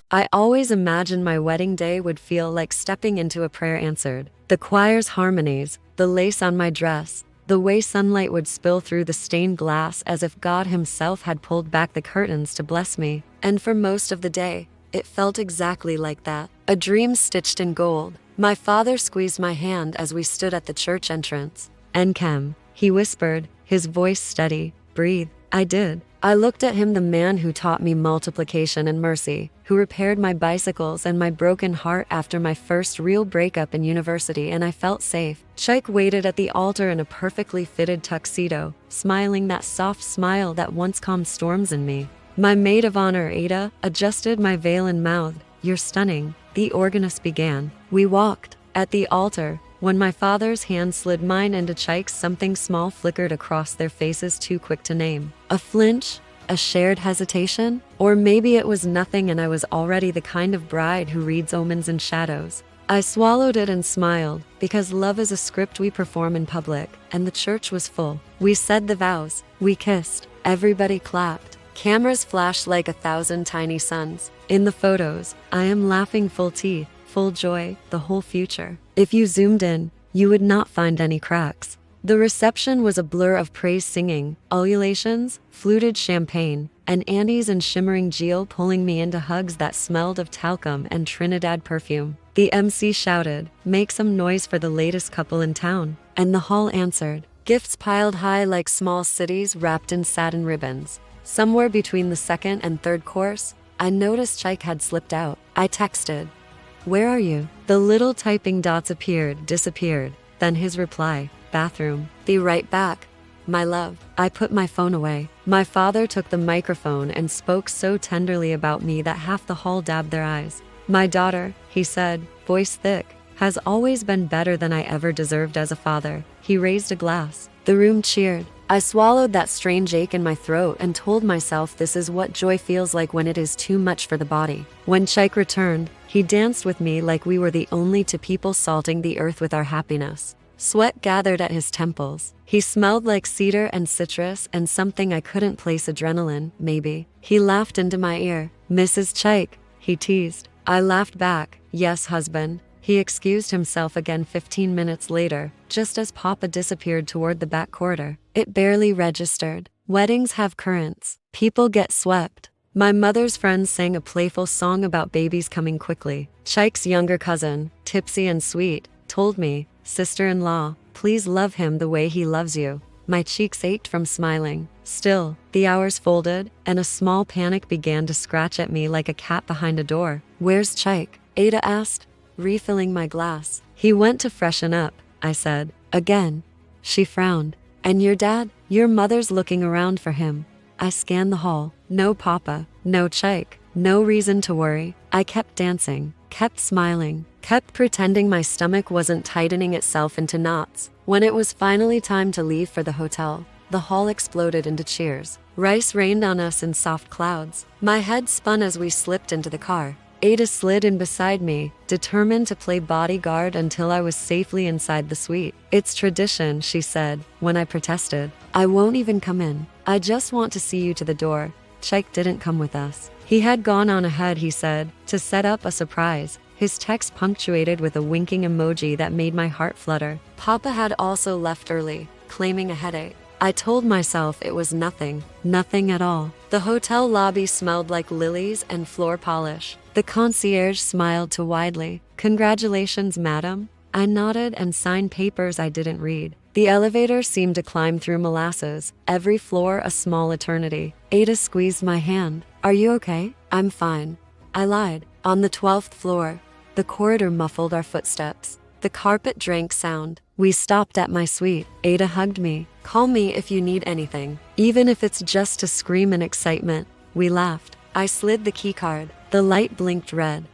I always imagined my wedding day would feel like stepping into a prayer answered. The choir's harmonies, the lace on my dress, the way sunlight would spill through the stained glass as if God himself had pulled back the curtains to bless me. And for most of the day, it felt exactly like that. A dream stitched in gold. My father squeezed my hand as we stood at the church entrance. "Enkem," he whispered, his voice steady. "Breathe." I did. I looked at him, the man who taught me multiplication and mercy, who repaired my bicycles and my broken heart after my first real breakup in university, and I felt safe. Chike waited at the altar in a perfectly fitted tuxedo, smiling that soft smile that once calmed storms in me. My maid of honor, Ada, adjusted my veil and mouthed, "You're stunning." The organist began. We walked. At the altar, when my father's hand slid mine into Chike's, something small flickered across their faces, too quick to name. A flinch? A shared hesitation? Or maybe it was nothing and I was already the kind of bride who reads omens in shadows. I swallowed it and smiled, because love is a script we perform in public, and the church was full. We said the vows. We kissed. Everybody clapped. Cameras flashed like 1,000 tiny suns. In the photos, I am laughing full teeth, full joy, the whole future. If you zoomed in, you would not find any cracks. The reception was a blur of praise singing, ululations, fluted champagne, and Andes and shimmering Geo pulling me into hugs that smelled of talcum and Trinidad perfume. The MC shouted, "Make some noise for the latest couple in town." And the hall answered. Gifts piled high like small cities wrapped in satin ribbons. Somewhere between the second and third course, I noticed Chike had slipped out. I texted, "Where are you?" The little typing dots appeared, disappeared. Then his reply, "Bathroom." "Be right back, my love." I put my phone away. My father took the microphone and spoke so tenderly about me that half the hall dabbed their eyes. "My daughter," he said, voice thick, "has always been better than I ever deserved as a father." He raised a glass. The room cheered. I swallowed that strange ache in my throat and told myself this is what joy feels like when it is too much for the body. When Chike returned, he danced with me like we were the only two people salting the earth with our happiness. Sweat gathered at his temples. He smelled like cedar and citrus and something I couldn't place, adrenaline, maybe. He laughed into my ear. "Mrs. Chike," he teased. I laughed back. "Yes, husband." He excused himself again 15 minutes later, just as Papa disappeared toward the back corridor. It barely registered. Weddings have currents. People get swept. My mother's friends sang a playful song about babies coming quickly. Chike's younger cousin, tipsy and sweet, told me, "Sister-in-law, please love him the way he loves you." My cheeks ached from smiling. Still, the hours folded, and a small panic began to scratch at me like a cat behind a door. "Where's Chike?" Ada asked, refilling my glass. "He went to freshen up," I said. "Again?" She frowned. "And your dad?" "Your mother's looking around for him." I scanned the hall. No Papa, no Chike, no reason to worry. I kept dancing, kept smiling, kept pretending my stomach wasn't tightening itself into knots. When it was finally time to leave for the hotel, the hall exploded into cheers. Rice rained on us in soft clouds. My head spun as we slipped into the car. Ada slid in beside me, determined to play bodyguard until I was safely inside the suite. "It's tradition," she said, when I protested. "I won't even come in. I just want to see you to the door." Chike didn't come with us. He had gone on ahead, he said, to set up a surprise. His text punctuated with a winking emoji that made my heart flutter. Papa had also left early, claiming a headache. I told myself it was nothing at all. The hotel lobby smelled like lilies and floor polish. The concierge smiled too widely. "Congratulations, madam." I nodded and signed papers I didn't read. The elevator seemed to climb through molasses, every floor a small eternity. Ada squeezed my hand. "Are you okay?" "I'm fine," I lied. On the 12th floor, the corridor muffled our footsteps. The carpet drank sound. We stopped at my suite. Ada hugged me. "Call me if you need anything, even if it's just to scream in excitement." We laughed. I slid the keycard. The light blinked red.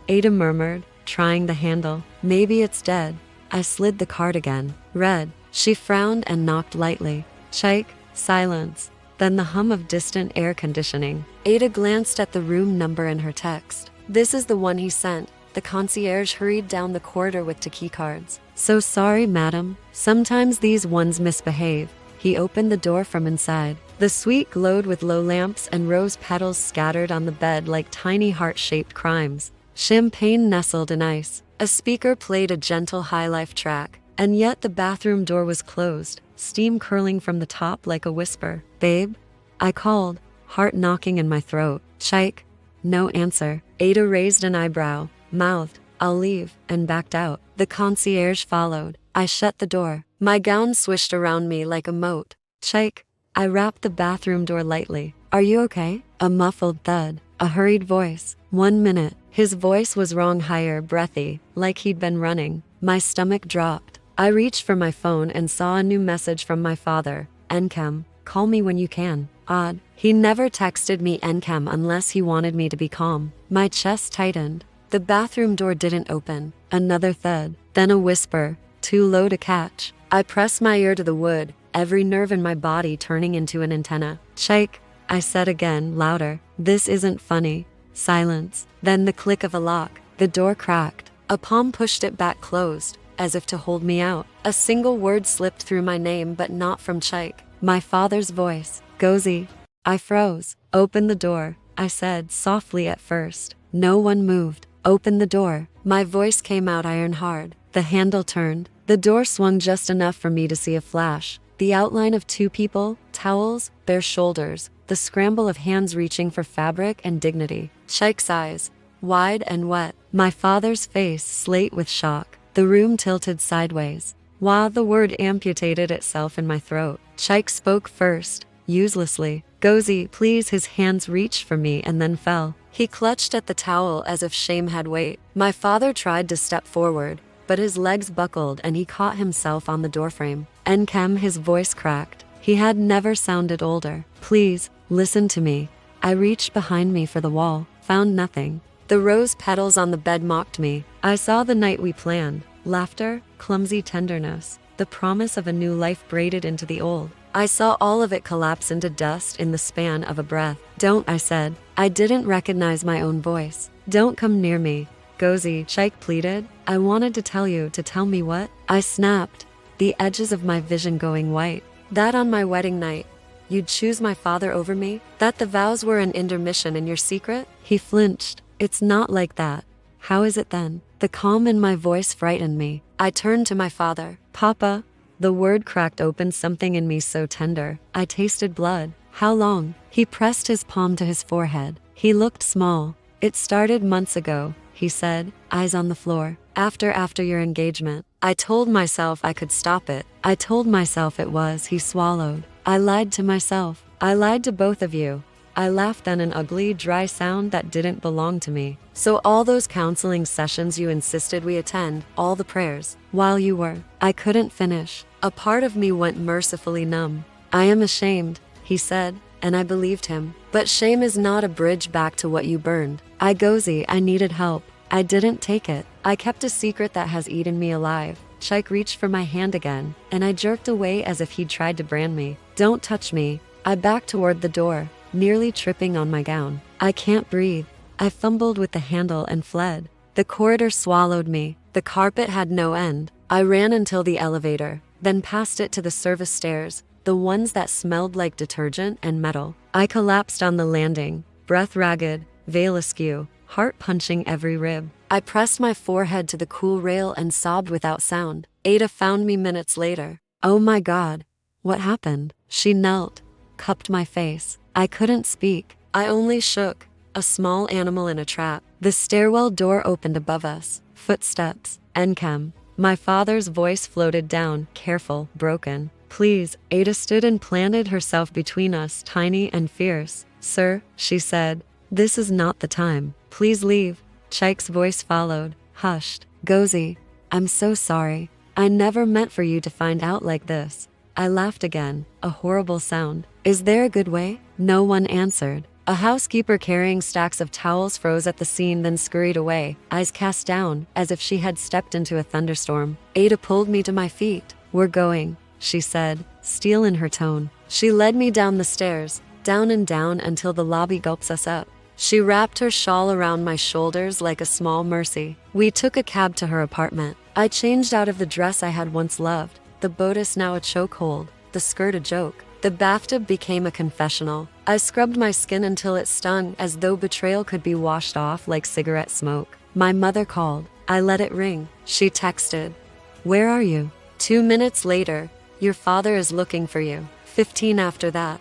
Ada murmured, trying the handle. "Maybe it's dead." I slid the card again. Red. She frowned and knocked lightly. "Chike." Silence. Then the hum of distant air conditioning. Ada glanced at the room number in her text. "This is the one he sent." The concierge hurried down the corridor with the keycards. "So sorry, madam. Sometimes these ones misbehave." He opened the door from inside. The suite glowed with low lamps and rose petals scattered on the bed like tiny heart-shaped crimes. Champagne nestled in ice. A speaker played a gentle high-life track, and yet the bathroom door was closed, steam curling from the top like a whisper. "Babe?" I called, heart knocking in my throat. "Chike?" No answer. Ada raised an eyebrow, mouthed, "I'll leave," and backed out. The concierge followed. I shut the door. My gown swished around me like a moat. "Chike?" I rapped the bathroom door lightly. "Are you okay?" A muffled thud. A hurried voice. "1 minute." His voice was wrong, higher, breathy, like he'd been running. My stomach dropped. I reached for my phone and saw a new message from my father. "Encam, call me when you can." Odd. He never texted me Encam unless he wanted me to be calm. My chest tightened. The bathroom door didn't open. Another thud. Then a whisper, too low to catch. I pressed my ear to the wood, every nerve in my body turning into an antenna. "Chike," I said again, louder. "This isn't funny." Silence. Then the click of a lock. The door cracked. A palm pushed it back closed, as if to hold me out. A single word slipped through my name, but not from Chike. My father's voice. "Gozi." I froze. "Open the door," I said, softly at first. No one moved. "Open the door." My voice came out iron hard. The handle turned. The door swung just enough for me to see a flash. The outline of 2 people, towels, bare shoulders, the scramble of hands reaching for fabric and dignity. Chike's eyes, wide and wet. My father's face, slate with shock. The room tilted sideways, while the word amputated itself in my throat. Chike spoke first, uselessly. "Gozi, please." His hands reached for me and then fell. He clutched at the towel as if shame had weight. My father tried to step forward, but his legs buckled and he caught himself on the doorframe. "Encam," his voice cracked. He had never sounded older. "Please, listen to me." I reached behind me for the wall, found nothing. The rose petals on the bed mocked me. I saw the night we planned. Laughter, clumsy tenderness, the promise of a new life braided into the old. I saw all of it collapse into dust in the span of a breath. "Don't," I said. I didn't recognize my own voice. "Don't come near me, Gozi," Chike pleaded. "I wanted to tell you." "To tell me what?" I snapped, the edges of my vision going white. "That on my wedding night, you'd choose my father over me? That the vows were an intermission in your secret?" He flinched. "It's not like that." "How is it then?" The calm in my voice frightened me. I turned to my father. "Papa." The word cracked open something in me so tender. I tasted blood. "How long?" He pressed his palm to his forehead. He looked small. "It started months ago," he said, eyes on the floor. After your engagement." I told myself I could stop it. I told myself it was." He swallowed. "I lied to myself. I lied to both of you." I laughed at an ugly, dry sound that didn't belong to me. "So all those counseling sessions you insisted we attend, all the prayers, while you were..." I couldn't finish. A part of me went mercifully numb. "I am ashamed," he said, and I believed him. "But shame is not a bridge back to what you burned." Gozi, I needed help. I didn't take it. I kept a secret that has eaten me alive. Chike reached for my hand again, and I jerked away as if he'd tried to brand me. "Don't touch me." I backed toward the door, nearly tripping on my gown. "I can't breathe." I fumbled with the handle and fled. The corridor swallowed me. The carpet had no end. I ran until the elevator, then past it to the service stairs, the ones that smelled like detergent and metal. I collapsed on the landing, breath ragged, veil askew, heart punching every rib. I pressed my forehead to the cool rail and sobbed without sound. Ada found me minutes later. "Oh my God, what happened?" She knelt, cupped my face. I couldn't speak. I only shook, a small animal in a trap. The stairwell door opened above us. Footsteps. "Encam." My father's voice floated down, careful, broken. "Please." Ada stood and planted herself between us, tiny and fierce. "Sir," she said, "this is not the time. Please leave." Chike's voice followed, hushed. "Gozi, I'm so sorry. I never meant for you to find out like this." I laughed again, a horrible sound. "Is there a good way?" No one answered. A housekeeper carrying stacks of towels froze at the scene, then scurried away, eyes cast down, as if she had stepped into a thunderstorm. Ada pulled me to my feet. "We're going," she said, steel in her tone. She led me down the stairs, down and down until the lobby gulps us up. She wrapped her shawl around my shoulders like a small mercy. We took a cab to her apartment. I changed out of the dress I had once loved, the bodice now a chokehold, the skirt a joke. The bathtub became a confessional. I scrubbed my skin until it stung, as though betrayal could be washed off like cigarette smoke. My mother called. I let it ring. She texted, "Where are you?" 2 minutes later, "Your father is looking for you." 15 after that.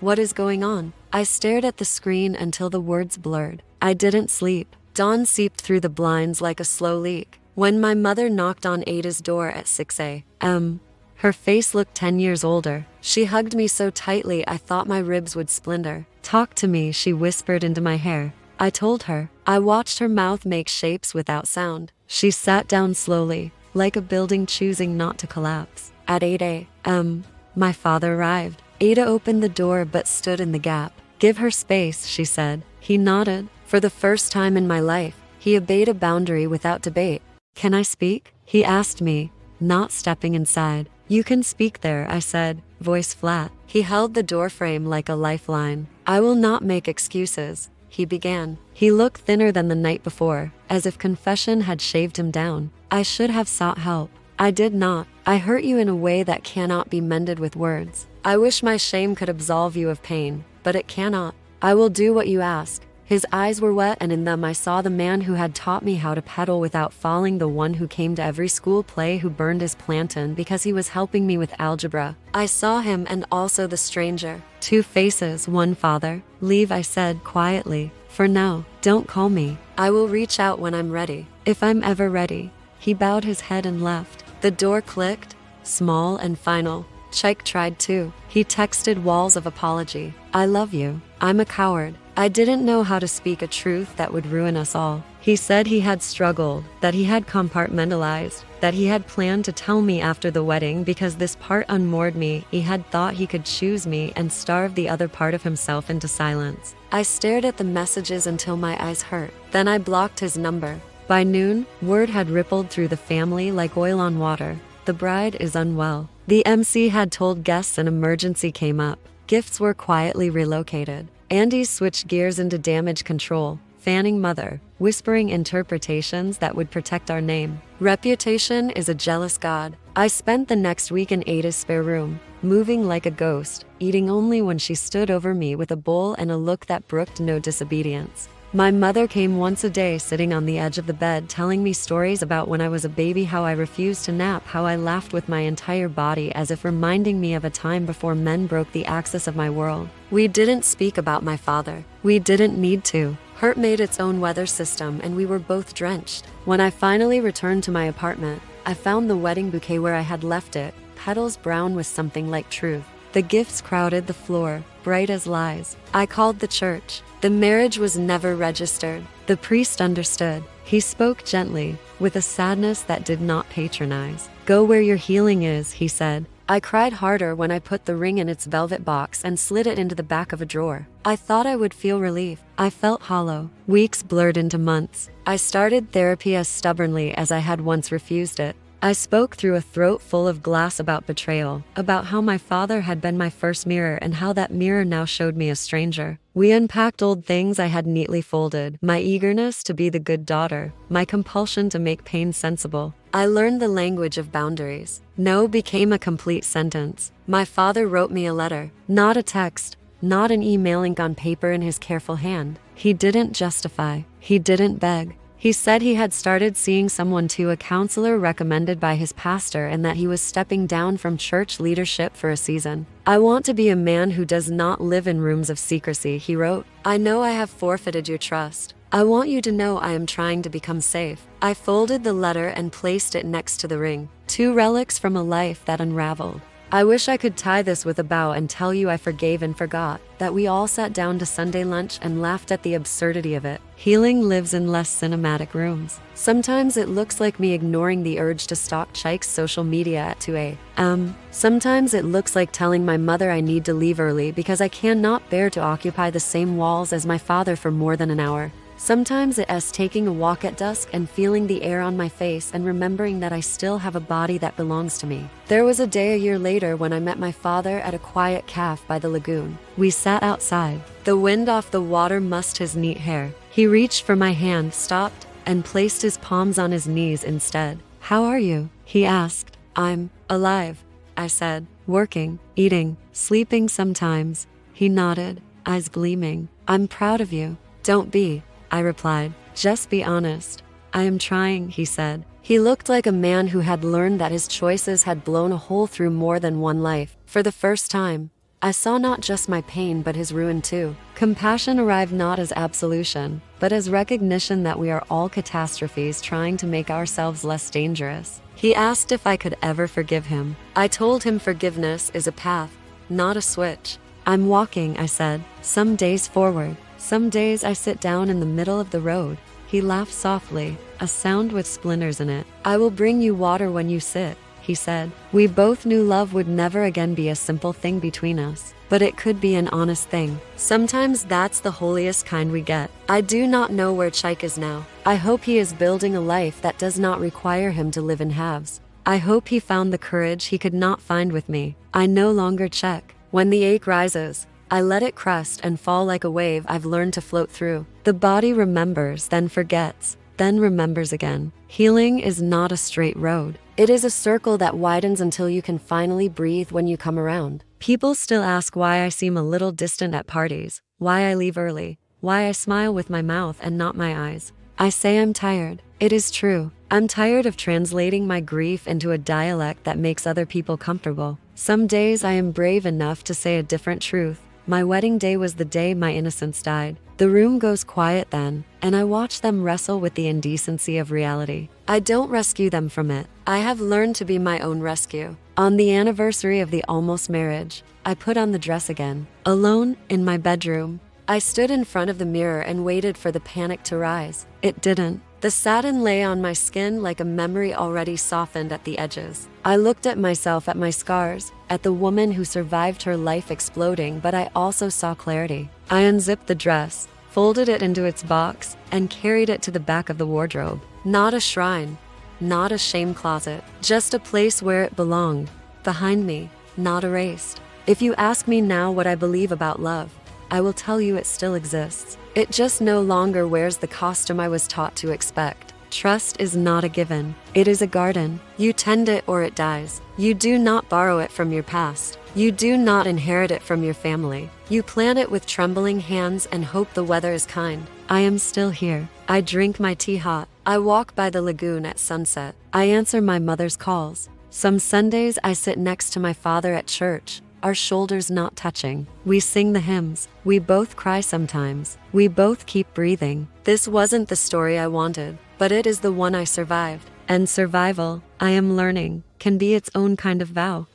What is going on? I stared at the screen until the words blurred. I didn't sleep. Dawn seeped through the blinds like a slow leak. When my mother knocked on Ada's door at 6 a.m., her face looked 10 years older. She hugged me so tightly I thought my ribs would splinter. "Talk to me," she whispered into my hair. I told her. I watched her mouth make shapes without sound. She sat down slowly, like a building choosing not to collapse. At 8 a.m., my father arrived. Ada opened the door but stood in the gap. "Give her space," she said. He nodded. For the first time in my life, he obeyed a boundary without debate. "Can I speak?" he asked me, not stepping inside. "You can speak there," I said, voice flat. He held the doorframe like a lifeline. "I will not make excuses," he began. He looked thinner than the night before, as if confession had shaved him down. "I should have sought help. I did not. I hurt you in a way that cannot be mended with words. I wish my shame could absolve you of pain, but it cannot. I will do what you ask." His eyes were wet, and in them I saw the man who had taught me how to pedal without falling, the one who came to every school play, who burned his plantain because he was helping me with algebra. I saw him and also the stranger. Two faces, one father. "Leave," I said quietly. "For now, don't call me. I will reach out when I'm ready. If I'm ever ready." He bowed his head and left. The door clicked, small and final. Chike tried too. He texted walls of apology. "I love you. I'm a coward. I didn't know how to speak a truth that would ruin us all." He said he had struggled, that he had compartmentalized, that he had planned to tell me after the wedding because this part unmoored me. He had thought he could choose me and starve the other part of himself into silence. I stared at the messages until my eyes hurt. Then I blocked his number. By noon, word had rippled through the family like oil on water. The bride is unwell. The MC had told guests an emergency came up. Gifts were quietly relocated. Andy switched gears into damage control, fanning mother, whispering interpretations that would protect our name. Reputation is a jealous god. I spent the next week in Ada's spare room, moving like a ghost, eating only when she stood over me with a bowl and a look that brooked no disobedience. My mother came once a day, sitting on the edge of the bed, telling me stories about when I was a baby, how I refused to nap, how I laughed with my entire body, as if reminding me of a time before men broke the axis of my world. We didn't speak about my father. We didn't need to. Hurt made its own weather system, and we were both drenched. When I finally returned to my apartment, I found the wedding bouquet where I had left it, petals brown with something like truth. The gifts crowded the floor, bright as lies. I called the church. The marriage was never registered. The priest understood. He spoke gently, with a sadness that did not patronize. "Go where your healing is," he said. I cried harder when I put the ring in its velvet box and slid it into the back of a drawer. I thought I would feel relief. I felt hollow. Weeks blurred into months. I started therapy as stubbornly as I had once refused it. I spoke through a throat full of glass about betrayal, about how my father had been my first mirror and how that mirror now showed me a stranger. We unpacked old things I had neatly folded, my eagerness to be the good daughter, my compulsion to make pain sensible. I learned the language of boundaries. No became a complete sentence. My father wrote me a letter, not a text, not an email ink on paper in his careful hand. He didn't justify. He didn't beg. He said he had started seeing someone too, a counselor recommended by his pastor, and that he was stepping down from church leadership for a season. "I want to be a man who does not live in rooms of secrecy," he wrote. "I know I have forfeited your trust. I want you to know I am trying to become safe." I folded the letter and placed it next to the ring, two relics from a life that unraveled. I wish I could tie this with a bow and tell you I forgave and forgot, that we all sat down to Sunday lunch and laughed at the absurdity of it. Healing lives in less cinematic rooms. Sometimes it looks like me ignoring the urge to stalk Chike's social media at 2 a.m. Sometimes it looks like telling my mother I need to leave early because I cannot bear to occupy the same walls as my father for more than an hour. Sometimes it's taking a walk at dusk and feeling the air on my face and remembering that I still have a body that belongs to me. There was a day a year later when I met my father at a quiet cafe by the lagoon. We sat outside. The wind off the water mussed his neat hair. He reached for my hand, stopped, and placed his palms on his knees instead. "How are you?" he asked. "I'm alive," I said. Working, eating, sleeping sometimes. He nodded, eyes gleaming. I'm proud of you. Don't be, I replied. Just be honest. I am trying, he said. He looked like a man who had learned that his choices had blown a hole through more than one life. For the first time, I saw not just my pain but his ruin too. Compassion arrived not as absolution, but as recognition that we are all catastrophes trying to make ourselves less dangerous. He asked if I could ever forgive him. I told him forgiveness is a path, not a switch. I'm walking, I said. Some days forward, some days I sit down in the middle of the road. He laughed softly, a sound with splinters in it. I will bring you water when you sit, he said. We both knew love would never again be a simple thing between us, but it could be an honest thing. Sometimes that's the holiest kind we get. I do not know where Chaik is now. I hope he is building a life that does not require him to live in halves. I hope he found the courage he could not find with me. I no longer check. When the ache rises, I let it crest and fall like a wave I've learned to float through. The body remembers, then forgets, then remembers again. Healing is not a straight road. It is a circle that widens until you can finally breathe when you come around. People still ask why I seem a little distant at parties, why I leave early, why I smile with my mouth and not my eyes. I say I'm tired. It is true. I'm tired of translating my grief into a dialect that makes other people comfortable. Some days I am brave enough to say a different truth. My wedding day was the day my innocence died. The room goes quiet then, and I watch them wrestle with the indecency of reality. I don't rescue them from it. I have learned to be my own rescue. On the anniversary of the almost marriage, I put on the dress again. Alone, in my bedroom, I stood in front of the mirror and waited for the panic to rise. It didn't. The satin lay on my skin like a memory already softened at the edges. I looked at myself, at my scars, at the woman who survived her life exploding, but I also saw clarity. I unzipped the dress, folded it into its box, and carried it to the back of the wardrobe. Not a shrine, not a shame closet, just a place where it belonged, behind me, not erased. If you ask me now what I believe about love, I will tell you it still exists. It just no longer wears the costume I was taught to expect. Trust is not a given. It is a garden. You tend it or it dies. You do not borrow it from your past. You do not inherit it from your family. You plant it with trembling hands and hope the weather is kind. I am still here. I drink my tea hot. I walk by the lagoon at sunset. I answer my mother's calls. Some Sundays I sit next to my father at church, our shoulders not touching. We sing the hymns. We both cry sometimes. We both keep breathing. This wasn't the story I wanted, but it is the one I survived. And survival, I am learning, can be its own kind of vow.